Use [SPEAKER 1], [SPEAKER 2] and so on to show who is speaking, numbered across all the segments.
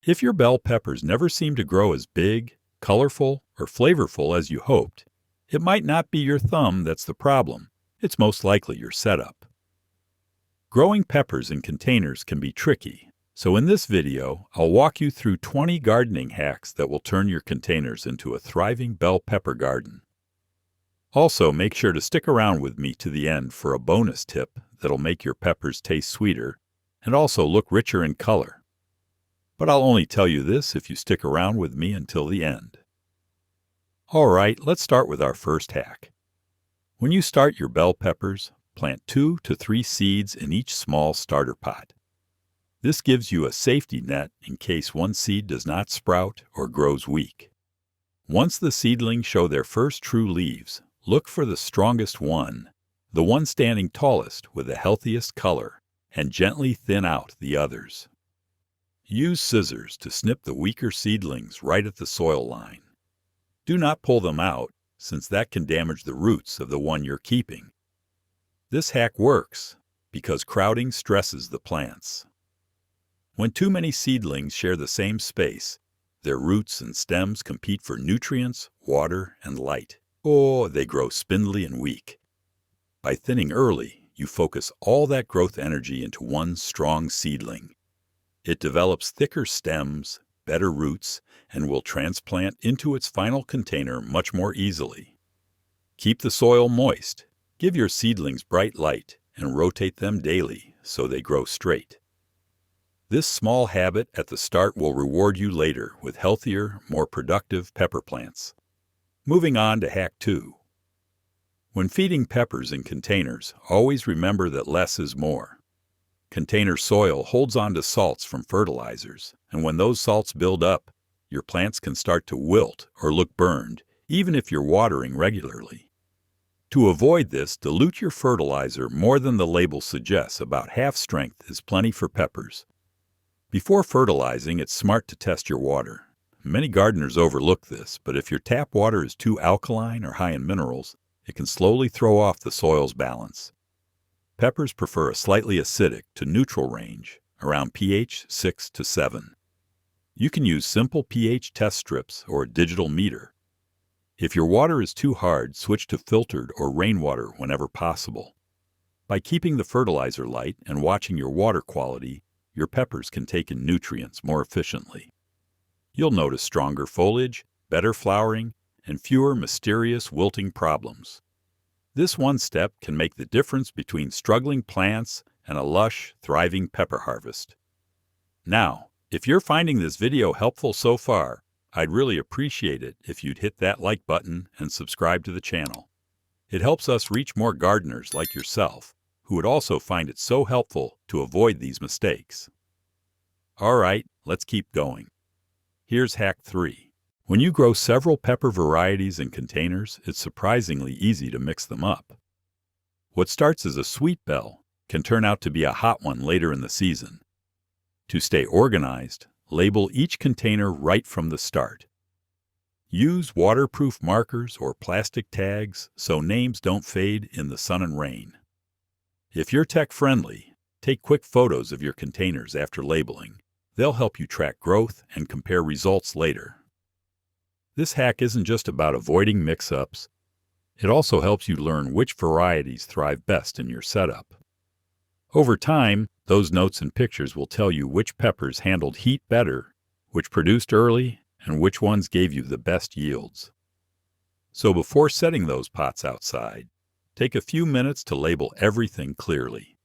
[SPEAKER 1] If your bell peppers never seem to grow as big, colorful, or flavorful as you hoped, it might not be your thumb that's the problem. It's most likely your setup. Growing peppers in containers can be tricky, so in this video, I'll walk you through 20 gardening hacks that will turn your containers into a thriving bell pepper garden. Also, make sure to stick around with me to the end for a bonus tip that'll make your peppers taste sweeter and also look richer in color. But I'll only tell you this if you stick around with me until the end. Alright, let's start with our first hack. When you start your bell peppers, plant 2 to 3 seeds in each small starter pot. This gives you a safety net in case one seed does not sprout or grows weak. Once the seedlings show their first true leaves, look for the strongest one, the one standing tallest with the healthiest color, and gently thin out the others. Use scissors to snip the weaker seedlings right at the soil line. Do not pull them out, since that can damage the roots of the one you're keeping. This hack works because crowding stresses the plants. When too many seedlings share the same space, their roots and stems compete for nutrients, water, and light. They grow spindly and weak. By thinning early, you focus all that growth energy into one strong seedling. It develops thicker stems, better roots, and will transplant into its final container much more easily. Keep the soil moist. Give your seedlings bright light and rotate them daily so they grow straight. This small habit at the start will reward you later with healthier, more productive pepper plants. Moving on to hack 2. When feeding peppers in containers, always remember that less is more. Container soil holds on to salts from fertilizers, and when those salts build up, your plants can start to wilt or look burned, even if you're watering regularly. To avoid this, dilute your fertilizer more than the label suggests. About half strength is plenty for peppers. Before fertilizing, it's smart to test your water. Many gardeners overlook this, but if your tap water is too alkaline or high in minerals, it can slowly throw off the soil's balance. Peppers prefer a slightly acidic to neutral range, around pH 6 to 7. You can use simple pH test strips or a digital meter. If your water is too hard, switch to filtered or rainwater whenever possible. By keeping the fertilizer light and watching your water quality, your peppers can take in nutrients more efficiently. You'll notice stronger foliage, better flowering, and fewer mysterious wilting problems. This one step can make the difference between struggling plants and a lush, thriving pepper harvest. Now, if you're finding this video helpful so far, I'd really appreciate it if you'd hit that like button and subscribe to the channel. It helps us reach more gardeners like yourself, who would also find it so helpful to avoid these mistakes. Alright, let's keep going. Here's hack 3. When you grow several pepper varieties in containers, it's surprisingly easy to mix them up. What starts as a sweet bell can turn out to be a hot one later in the season. To stay organized, label each container right from the start. Use waterproof markers or plastic tags so names don't fade in the sun and rain. If you're tech-friendly, take quick photos of your containers after labeling. They'll help you track growth and compare results later. This hack isn't just about avoiding mix-ups. It also helps you learn which varieties thrive best in your setup. Over time, those notes and pictures will tell you which peppers handled heat better, which produced early, and which ones gave you the best yields. So before setting those pots outside, take a few minutes to label everything clearly.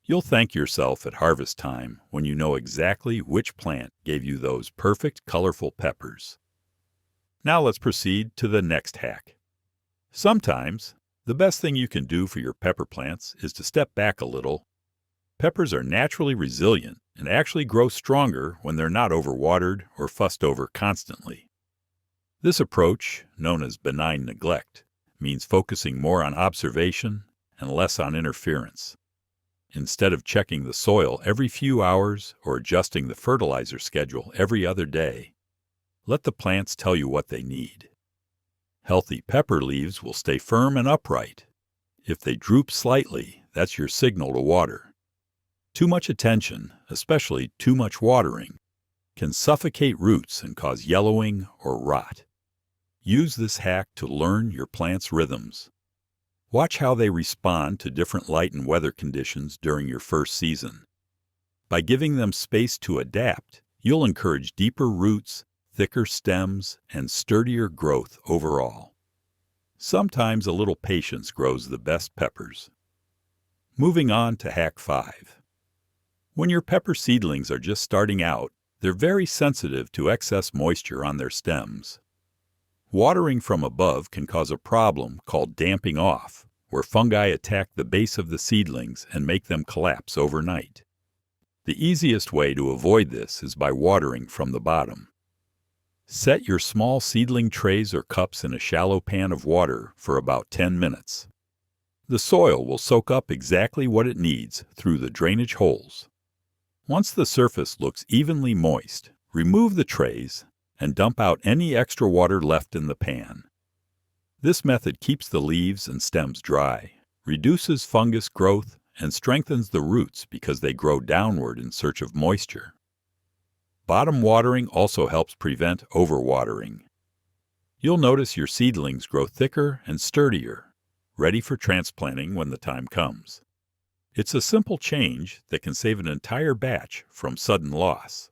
[SPEAKER 1] You'll thank yourself at harvest time when you know exactly which plant gave you those perfect, colorful peppers. Now let's proceed to the next hack. Sometimes, the best thing you can do for your pepper plants is to step back a little. Peppers are naturally resilient and actually grow stronger when they're not overwatered or fussed over constantly. This approach, known as benign neglect, means focusing more on observation and less on interference. Instead of checking the soil every few hours or adjusting the fertilizer schedule every other day, let the plants tell you what they need. Healthy pepper leaves will stay firm and upright. If they droop slightly, that's your signal to water. Too much attention, especially too much watering, can suffocate roots and cause yellowing or rot. Use this hack to learn your plant's rhythms. Watch how they respond to different light and weather conditions during your first season. By giving them space to adapt, you'll encourage deeper roots, thicker stems, and sturdier growth overall. Sometimes a little patience grows the best peppers. Moving on to Hack 5. When your pepper seedlings are just starting out, they're very sensitive to excess moisture on their stems. Watering from above can cause a problem called damping off, where fungi attack the base of the seedlings and make them collapse overnight. The easiest way to avoid this is by watering from the bottom. Set your small seedling trays or cups in a shallow pan of water for about 10 minutes. The soil will soak up exactly what it needs through the drainage holes. Once the surface looks evenly moist, remove the trays and dump out any extra water left in the pan. This method keeps the leaves and stems dry, reduces fungus growth, and strengthens the roots because they grow downward in search of moisture. Bottom watering also helps prevent overwatering. You'll notice your seedlings grow thicker and sturdier, ready for transplanting when the time comes. It's a simple change that can save an entire batch from sudden loss.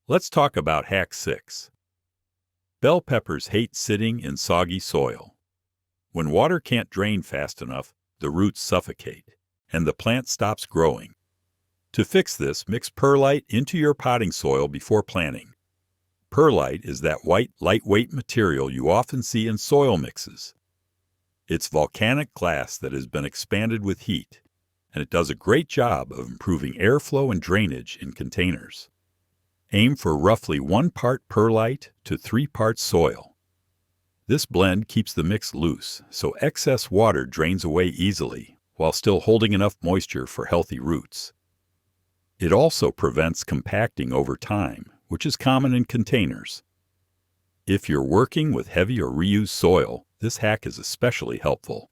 [SPEAKER 1] Let's talk about Hack 6. Bell peppers hate sitting in soggy soil. When water can't drain fast enough, the roots suffocate, and the plant stops growing. To fix this, mix perlite into your potting soil before planting. Perlite is that white, lightweight material you often see in soil mixes. It's volcanic glass that has been expanded with heat, and it does a great job of improving airflow and drainage in containers. Aim for roughly 1 part perlite to 3 parts soil. This blend keeps the mix loose, so excess water drains away easily, while still holding enough moisture for healthy roots. It also prevents compacting over time, which is common in containers. If you're working with heavy or reused soil, this hack is especially helpful.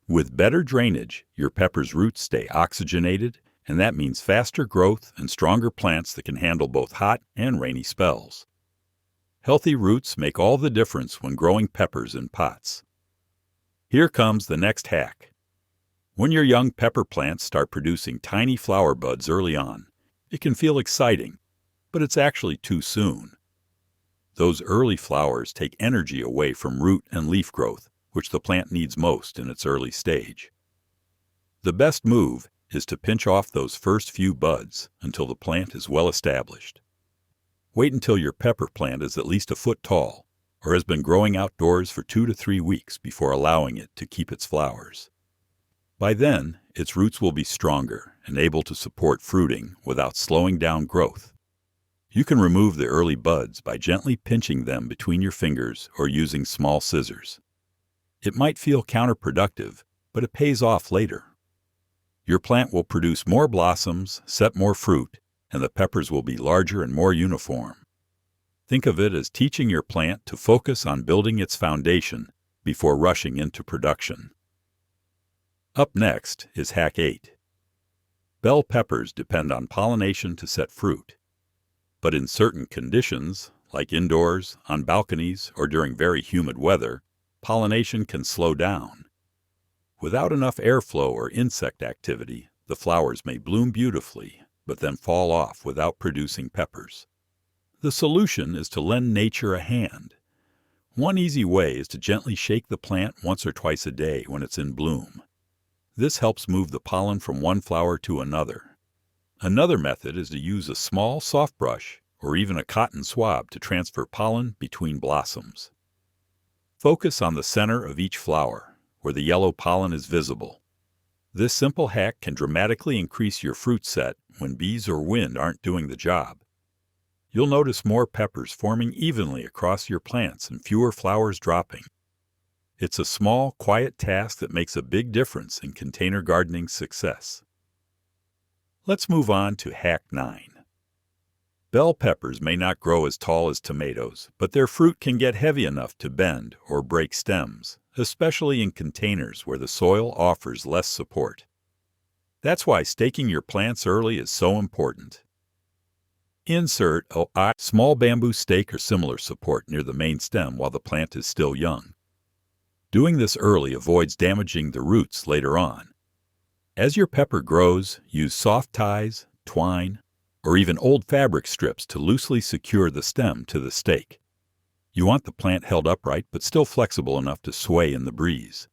[SPEAKER 1] With better drainage, your pepper's roots stay oxygenated, and that means faster growth and stronger plants that can handle both hot and rainy spells. Healthy roots make all the difference when growing peppers in pots. Here comes the next hack. When your young pepper plants start producing tiny flower buds early on, it can feel exciting, but it's actually too soon. Those early flowers take energy away from root and leaf growth, which the plant needs most in its early stage. The best move is to pinch off those first few buds until the plant is well established. Wait until your pepper plant is at least a foot tall or has been growing outdoors for 2 to 3 weeks before allowing it to keep its flowers. By then, its roots will be stronger and able to support fruiting without slowing down growth. You can remove the early buds by gently pinching them between your fingers or using small scissors. It might feel counterproductive, but it pays off later. Your plant will produce more blossoms, set more fruit, and the peppers will be larger and more uniform. Think of it as teaching your plant to focus on building its foundation before rushing into production. Up next is Hack 8. Bell peppers depend on pollination to set fruit. But in certain conditions, like indoors, on balconies, or during very humid weather, pollination can slow down. Without enough airflow or insect activity, the flowers may bloom beautifully, but then fall off without producing peppers. The solution is to lend nature a hand. One easy way is to gently shake the plant once or twice a day when it's in bloom. This helps move the pollen from one flower to another. Another method is to use a small soft brush or even a cotton swab to transfer pollen between blossoms. Focus on the center of each flower, where the yellow pollen is visible. This simple hack can dramatically increase your fruit set when bees or wind aren't doing the job. You'll notice more peppers forming evenly across your plants and fewer flowers dropping. It's a small, quiet task that makes a big difference in container gardening success. Let's move on to Hack 9. Bell peppers may not grow as tall as tomatoes, but their fruit can get heavy enough to bend or break stems, especially in containers where the soil offers less support. That's why staking your plants early is so important. Insert a small bamboo stake or similar support near the main stem while the plant is still young. Doing this early avoids damaging the roots later on. As your pepper grows, use soft ties, twine, or even old fabric strips to loosely secure the stem to the stake. You want the plant held upright but still flexible enough to sway in the breeze.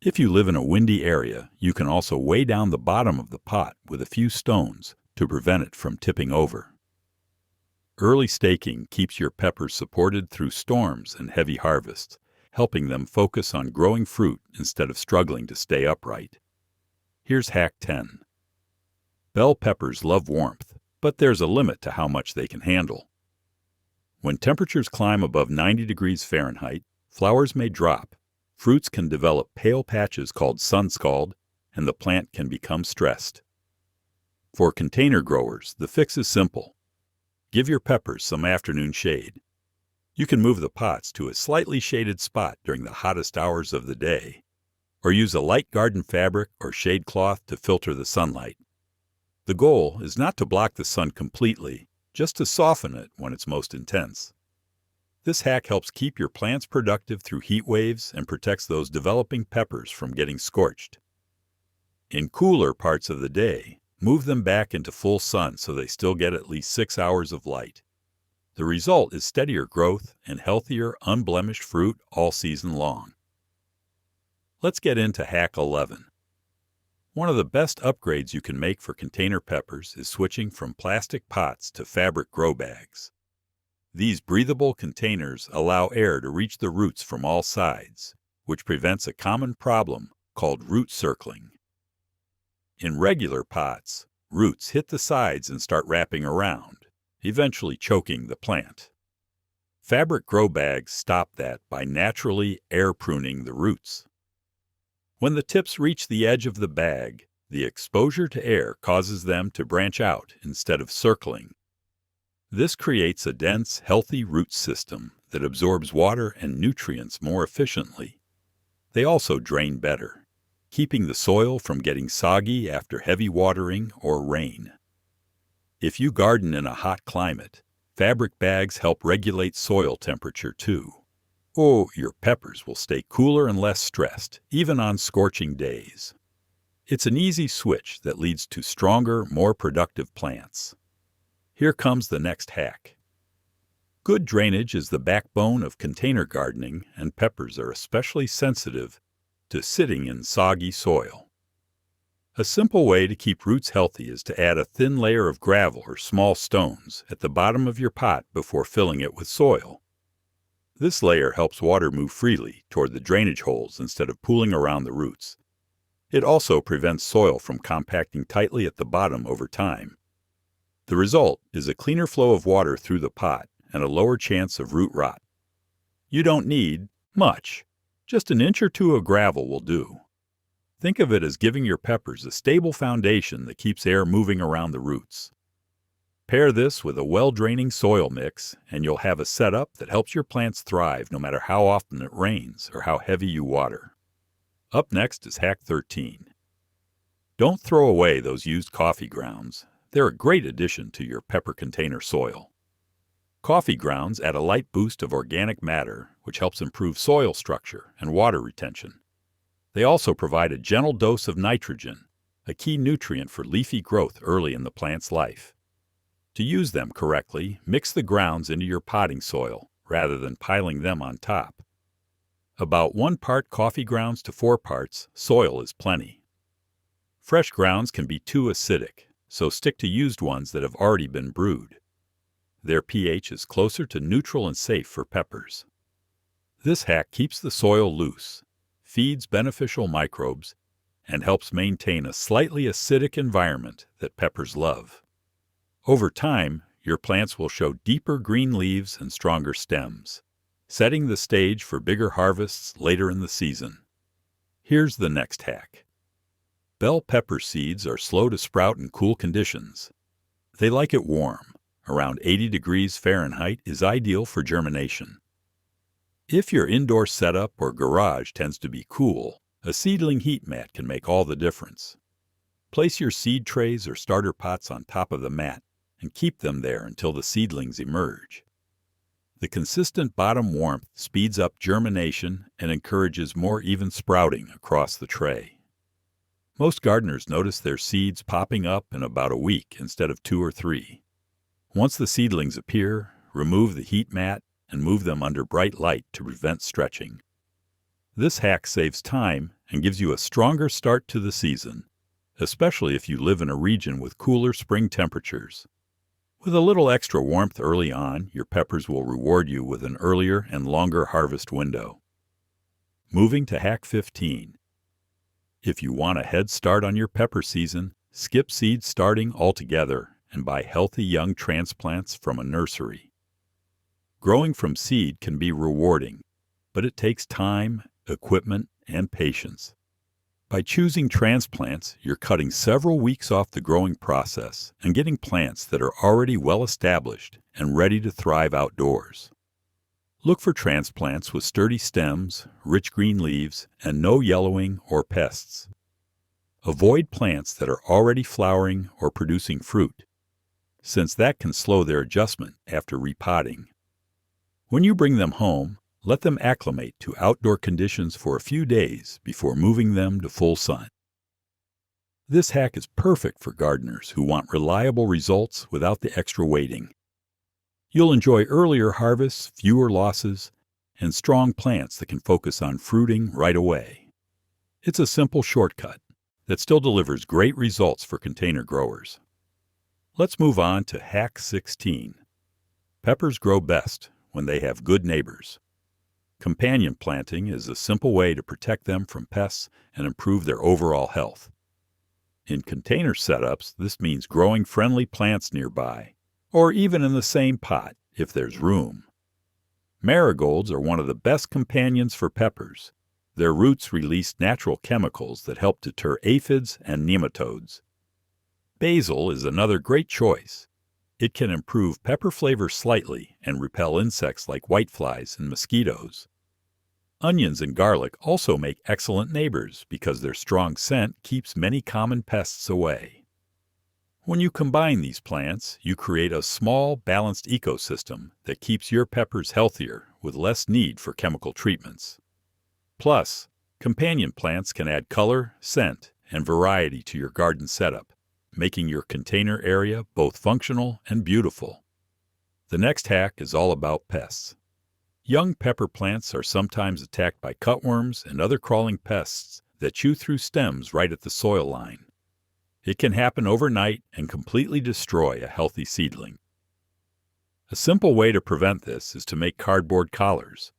[SPEAKER 1] If you live in a windy area, you can also weigh down the bottom of the pot with a few stones to prevent it from tipping over. Early staking keeps your peppers supported through storms and heavy harvests, helping them focus on growing fruit instead of struggling to stay upright. Here's hack 10. Bell peppers love warmth, but there's a limit to how much they can handle. When temperatures climb above 90 degrees Fahrenheit, flowers may drop, fruits can develop pale patches called sun scald, and the plant can become stressed. For container growers, the fix is simple. Give your peppers some afternoon shade. You can move the pots to a slightly shaded spot during the hottest hours of the day, or use a light garden fabric or shade cloth to filter the sunlight. The goal is not to block the sun completely, just to soften it when it's most intense. This hack helps keep your plants productive through heat waves and protects those developing peppers from getting scorched. In cooler parts of the day, move them back into full sun so they still get at least 6 hours of light. The result is steadier growth and healthier, unblemished fruit all season long. Let's get into hack 11. One of the best upgrades you can make for container peppers is switching from plastic pots to fabric grow bags. These breathable containers allow air to reach the roots from all sides, which prevents a common problem called root circling. In regular pots, roots hit the sides and start wrapping around, eventually choking the plant. Fabric grow bags stop that by naturally air pruning the roots. When the tips reach the edge of the bag, the exposure to air causes them to branch out instead of circling. This creates a dense, healthy root system that absorbs water and nutrients more efficiently. They also drain better, keeping the soil from getting soggy after heavy watering or rain. If you garden in a hot climate, fabric bags help regulate soil temperature too. Or your peppers will stay cooler and less stressed, even on scorching days. It's an easy switch that leads to stronger, more productive plants. Here comes the next hack. Good drainage is the backbone of container gardening, and peppers are especially sensitive to sitting in soggy soil. A simple way to keep roots healthy is to add a thin layer of gravel or small stones at the bottom of your pot before filling it with soil. This layer helps water move freely toward the drainage holes instead of pooling around the roots. It also prevents soil from compacting tightly at the bottom over time. The result is a cleaner flow of water through the pot and a lower chance of root rot. You don't need much. Just an inch or two of gravel will do. Think of it as giving your peppers a stable foundation that keeps air moving around the roots. Pair this with a well-draining soil mix, and you'll have a setup that helps your plants thrive no matter how often it rains or how heavy you water. Up next is hack 13. Don't throw away those used coffee grounds. They're a great addition to your pepper container soil. Coffee grounds add a light boost of organic matter, which helps improve soil structure and water retention. They also provide a gentle dose of nitrogen, a key nutrient for leafy growth early in the plant's life. To use them correctly, mix the grounds into your potting soil rather than piling them on top. About 1 part coffee grounds to 4 parts soil is plenty. Fresh grounds can be too acidic, so stick to used ones that have already been brewed. Their pH is closer to neutral and safe for peppers. This hack keeps the soil loose, feeds beneficial microbes, and helps maintain a slightly acidic environment that peppers love. Over time, your plants will show deeper green leaves and stronger stems, setting the stage for bigger harvests later in the season. Here's the next hack. Bell pepper seeds are slow to sprout in cool conditions. They like it warm. Around 80 degrees Fahrenheit is ideal for germination. If your indoor setup or garage tends to be cool, a seedling heat mat can make all the difference. Place your seed trays or starter pots on top of the mat and keep them there until the seedlings emerge. The consistent bottom warmth speeds up germination and encourages more even sprouting across the tray. Most gardeners notice their seeds popping up in about a week instead of 2 or 3. Once the seedlings appear, remove the heat mat and move them under bright light to prevent stretching. This hack saves time and gives you a stronger start to the season, especially if you live in a region with cooler spring temperatures. With a little extra warmth early on, your peppers will reward you with an earlier and longer harvest window. Moving to Hack 15. If you want a head start on your pepper season, skip seed starting altogether and buy healthy young transplants from a nursery. Growing from seed can be rewarding, but it takes time, equipment, and patience. By choosing transplants, you're cutting several weeks off the growing process and getting plants that are already well established and ready to thrive outdoors. Look for transplants with sturdy stems, rich green leaves, and no yellowing or pests. Avoid plants that are already flowering or producing fruit, since that can slow their adjustment after repotting. When you bring them home, let them acclimate to outdoor conditions for a few days before moving them to full sun. This hack is perfect for gardeners who want reliable results without the extra waiting. You'll enjoy earlier harvests, fewer losses, and strong plants that can focus on fruiting right away. It's a simple shortcut that still delivers great results for container growers. Let's move on to Hack 16. Peppers grow best when they have good neighbors. Companion planting is a simple way to protect them from pests and improve their overall health. In container setups, this means growing friendly plants nearby, or even in the same pot if there's room. Marigolds are one of the best companions for peppers. Their roots release natural chemicals that help deter aphids and nematodes. Basil is another great choice. It can improve pepper flavor slightly and repel insects like whiteflies and mosquitoes. Onions and garlic also make excellent neighbors because their strong scent keeps many common pests away. When you combine these plants, you create a small, balanced ecosystem that keeps your peppers healthier with less need for chemical treatments. Plus, companion plants can add color, scent, and variety to your garden setup, making your container area both functional and beautiful. The next hack is all about pests. Young pepper plants are sometimes attacked by cutworms and other crawling pests that chew through stems right at the soil line. It can happen overnight and completely destroy a healthy seedling. A simple way to prevent this is to make cardboard collars.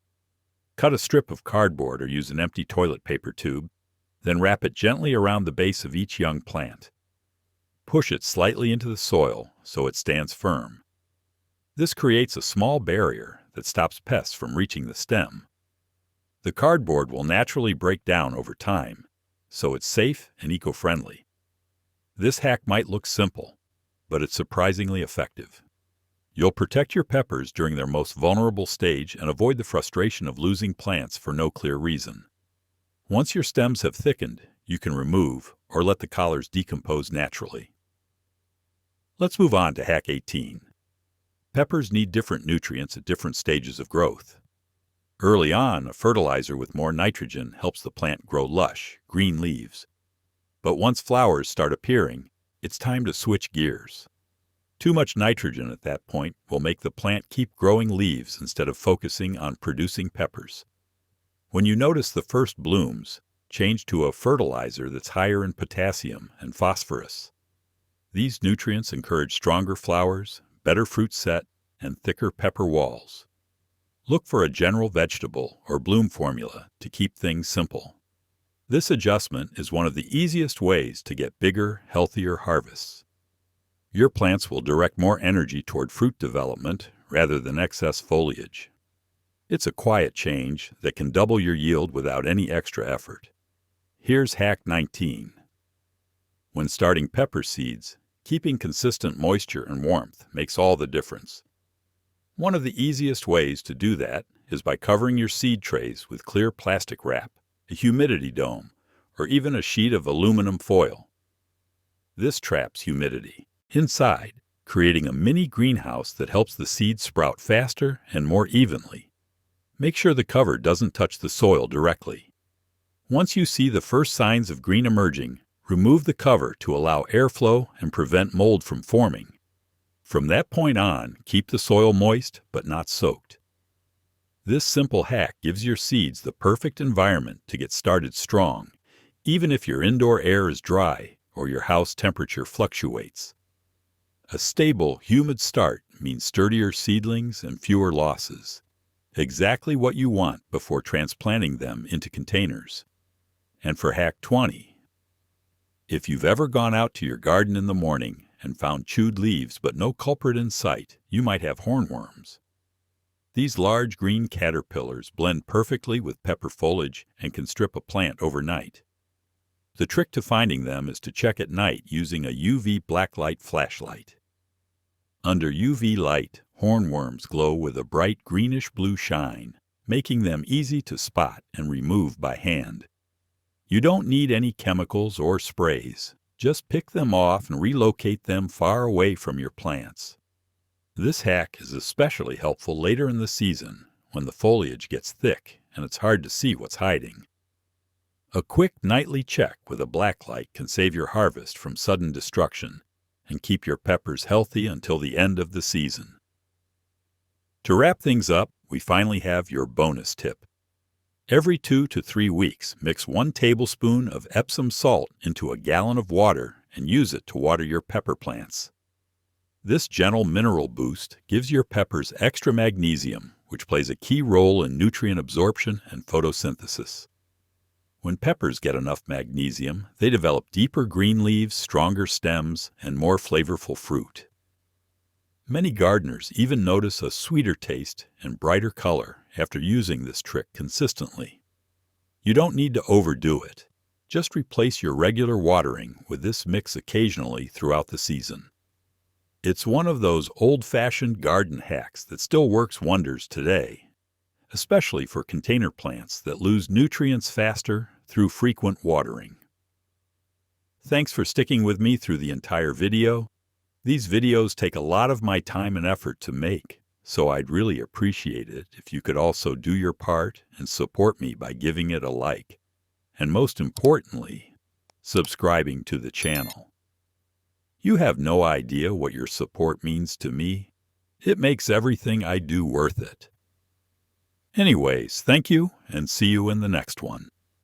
[SPEAKER 1] Cut a strip of cardboard or use an empty toilet paper tube, then wrap it gently around the base of each young plant. Push it slightly into the soil so it stands firm. This creates a small barrier that stops pests from reaching the stem. The cardboard will naturally break down over time, so it's safe and eco-friendly. This hack might look simple, but it's surprisingly effective. You'll protect your peppers during their most vulnerable stage and avoid the frustration of losing plants for no clear reason. Once your stems have thickened, you can remove or let the collars decompose naturally. Let's move on to Hack 18. Peppers need different nutrients at different stages of growth. Early on, a fertilizer with more nitrogen helps the plant grow lush, green leaves. But once flowers start appearing, it's time to switch gears. Too much nitrogen at that point will make the plant keep growing leaves instead of focusing on producing peppers. When you notice the first blooms, change to a fertilizer that's higher in potassium and phosphorus. These nutrients encourage stronger flowers, better fruit set, and thicker pepper walls. Look for a general vegetable or bloom formula to keep things simple. This adjustment is one of the easiest ways to get bigger, healthier harvests. Your plants will direct more energy toward fruit development rather than excess foliage. It's a quiet change that can double your yield without any extra effort. Here's Hack 19. When starting pepper seeds, keeping consistent moisture and warmth makes all the difference. One of the easiest ways to do that is by covering your seed trays with clear plastic wrap, a humidity dome, or even a sheet of aluminum foil. This traps humidity inside creating a mini greenhouse that helps the seeds sprout faster and more evenly. Make sure the cover doesn't touch the soil directly. Once you see the first signs of green emerging, remove the cover to allow airflow and prevent mold from forming. From that point on, keep the soil moist but not soaked. This simple hack gives your seeds the perfect environment to get started strong, even if your indoor air is dry or your house temperature fluctuates. A stable, humid start means sturdier seedlings and fewer losses. Exactly what you want before transplanting them into containers. And for Hack 20, if you've ever gone out to your garden in the morning and found chewed leaves but no culprit in sight, you might have hornworms. These large green caterpillars blend perfectly with pepper foliage and can strip a plant overnight. The trick to finding them is to check at night using a UV blacklight flashlight. Under UV light, hornworms glow with a bright greenish-blue shine, making them easy to spot and remove by hand. You don't need any chemicals or sprays. Just pick them off and relocate them far away from your plants. This hack is especially helpful later in the season when the foliage gets thick and it's hard to see what's hiding. A quick nightly check with a blacklight can save your harvest from sudden destruction and keep your peppers healthy until the end of the season. To wrap things up, we finally have your bonus tip. Every 2 to 3 weeks, mix 1 tablespoon of Epsom salt into a gallon of water and use it to water your pepper plants. This gentle mineral boost gives your peppers extra magnesium, which plays a key role in nutrient absorption and photosynthesis. When peppers get enough magnesium, they develop deeper green leaves, stronger stems, and more flavorful fruit. Many gardeners even notice a sweeter taste and brighter color after using this trick consistently. You don't need to overdo it. Just replace your regular watering with this mix occasionally throughout the season. It's one of those old-fashioned garden hacks that still works wonders today, especially for container plants that lose nutrients faster through frequent watering. Thanks for sticking with me through the entire video. These videos take a lot of my time and effort to make, so I'd really appreciate it if you could also do your part and support me by giving it a like, and most importantly, subscribing to the channel. You have no idea what your support means to me. It makes everything I do worth it. Anyways, thank you, and see you in the next one.